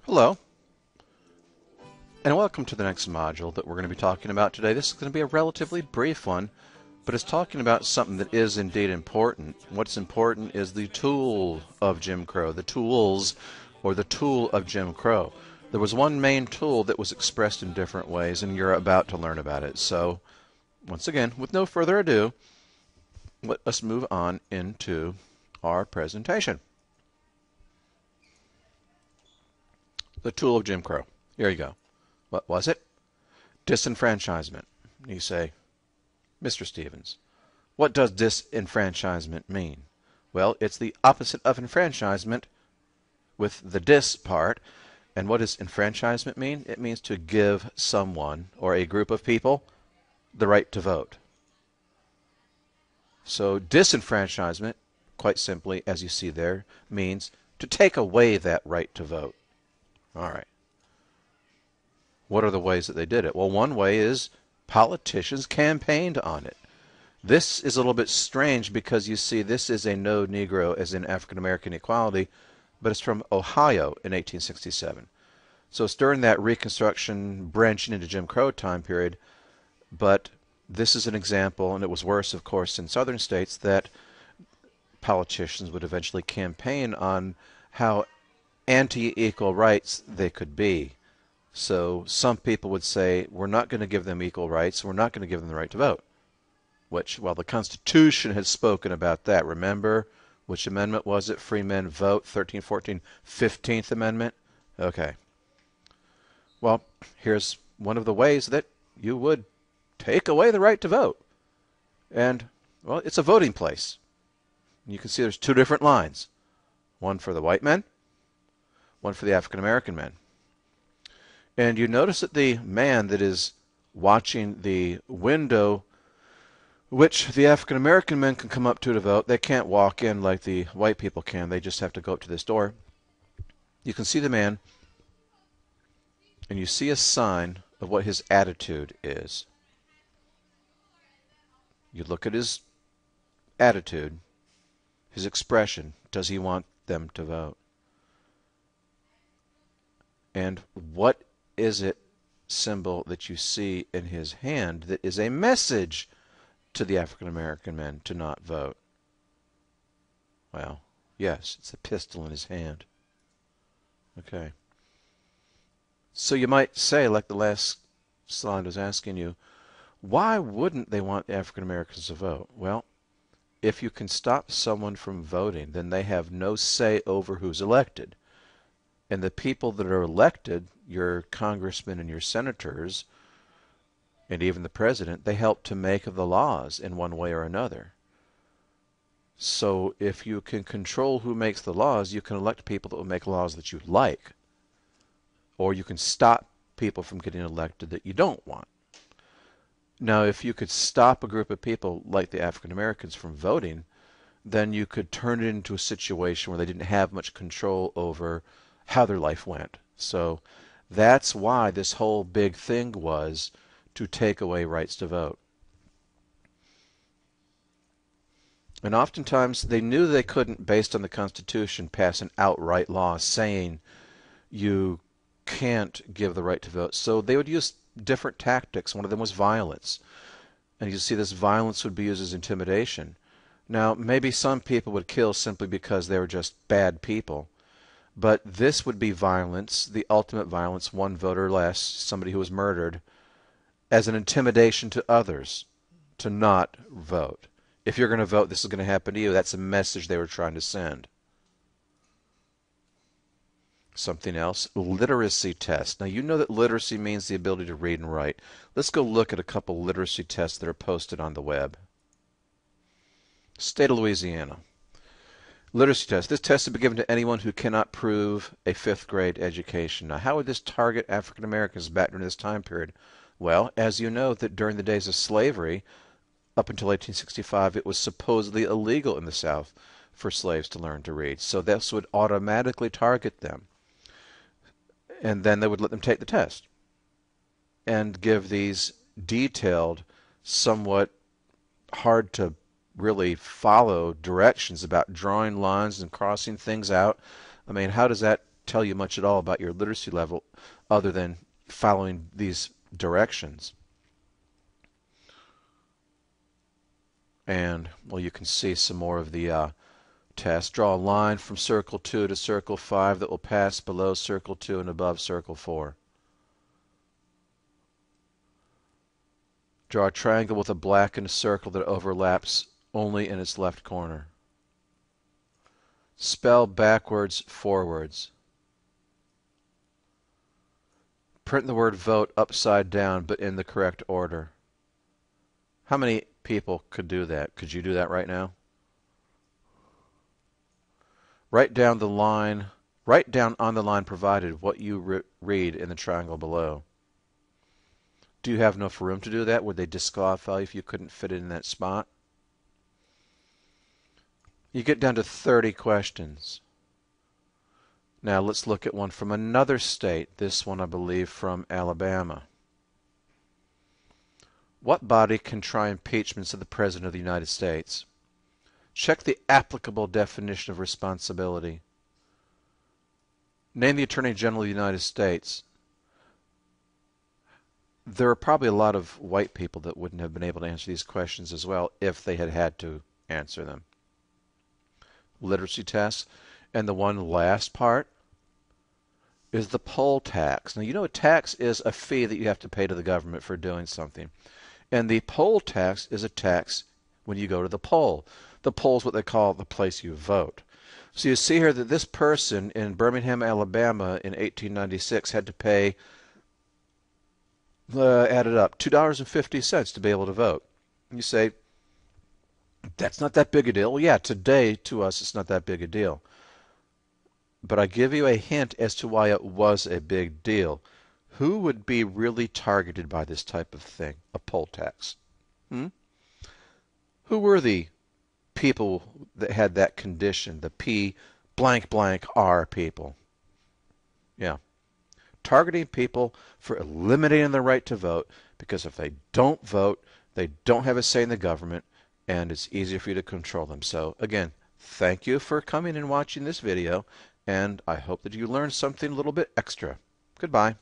Hello, and welcome to the next module that we're going to be talking about today. This is going to be a relatively brief one, but it's talking about something that is indeed important. What's important is the tool of Jim Crow, the tools, or the tool of Jim Crow. There was one main tool that was expressed in different ways, and you're about to learn about it. So, once again, with no further ado, let us move on into our presentation. The tool of Jim Crow. Here you go. What was it? Disenfranchisement. You say, Mr. Stevens, what does disenfranchisement mean? Well, it's the opposite of enfranchisement with the dis part. And what does enfranchisement mean? It means to give someone or a group of people the right to vote. So disenfranchisement, quite simply, as you see there, means to take away that right to vote. All right. What are the ways that they did it? Well, one way is politicians campaigned on it. This is a little bit strange because you see this is a no Negro as in African American equality, but it's from Ohio in 1867. So it's during that Reconstruction branching into Jim Crow time period, but this is an example, and it was worse, of course, in southern states, that politicians would eventually campaign on how anti-equal rights they could be. So some people would say, we're not going to give them equal rights, we're not going to give them the right to vote. Which, well, the Constitution had spoken about that. Remember, which amendment was it? Free men vote, 13th, 14th, 15th Amendment? Okay. Well, here's one of the ways that you would take away the right to vote. And, well, it's a voting place. You can see there's two different lines. One for the white men, one for the African American men. And you notice that the man that is watching the window, which the African American men can come up to vote, they can't walk in like the white people can. They just have to go up to this door. You can see the man, and you see a sign of what his attitude is. You look at his attitude, his expression. Does he want them to vote? And what is it symbol that you see in his hand that is a message to the African American men to not vote? Well, yes, it's a pistol in his hand. Okay. So you might say, like the last slide was asking you, why wouldn't they want the African Americans to vote? Well, if you can stop someone from voting, then they have no say over who's elected. And the people that are elected, your congressmen and your senators, and even the president, they help to make the laws in one way or another. So if you can control who makes the laws, you can elect people that will make laws that you like. Or you can stop people from getting elected that you don't want. Now, if you could stop a group of people like the African Americans from voting, then you could turn it into a situation where they didn't have much control over how their life went. So that's why this whole big thing was to take away rights to vote. And oftentimes they knew they couldn't, based on the Constitution, pass an outright law saying you can't give the right to vote. So they would use different tactics. One of them was violence. And you see this violence would be used as intimidation. Now, maybe some people would kill simply because they were just bad people. But this would be violence, the ultimate violence, one vote or less, somebody who was murdered, as an intimidation to others to not vote. If you're going to vote, this is going to happen to you. That's a message they were trying to send. Something else, literacy tests. Now, you know that literacy means the ability to read and write. Let's go look at a couple literacy tests that are posted on the web. State of Louisiana. Literacy test. This test would be given to anyone who cannot prove a 5th grade education. Now, how would this target African Americans back during this time period? Well, as you know, that during the days of slavery, up until 1865, it was supposedly illegal in the South for slaves to learn to read. So this would automatically target them. And then they would let them take the test and give these detailed, somewhat hard to really follow directions about drawing lines and crossing things out. I mean, how does that tell you much at all about your literacy level other than following these directions. And, well, you can see some more of the test. Draw a line from circle 2 to circle 5 that will pass below circle 2 and above circle 4. Draw a triangle with a blackened circle that overlaps only in its left corner. Spell backwards, forwards. Print the word vote upside down but in the correct order. How many people could do that? Could you do that right now? Write down on the line provided what you read in the triangle below. Do you have enough room to do that? Would they disqualify you if you couldn't fit it in that spot? You get down to 30 questions. Now let's look at one from another state. This one, I believe, from Alabama. What body can try impeachments of the President of the United States? Check the applicable definition of responsibility. Name the Attorney General of the United States. There are probably a lot of white people that wouldn't have been able to answer these questions as well if they had had to answer them. Literacy tests. And the one last part is the poll tax. Now, you know a tax is a fee that you have to pay to the government for doing something. And the poll tax is a tax when you go to the poll. The poll is what they call the place you vote. So you see here that this person in Birmingham, Alabama in 1896 had to pay, add it up, $2.50 to be able to vote. You say, that's not that big a deal. Well, yeah, today to us it's not that big a deal. But I give you a hint as to why it was a big deal. Who would be really targeted by this type of thing, a poll tax? Who were the people that had that condition, the P blank blank R people? Yeah. Targeting people for eliminating the right to vote, because if they don't vote, they don't have a say in the government, and it's easier for you to control them. So again, thank you for coming and watching this video, and I hope that you learned something a little bit extra. Goodbye.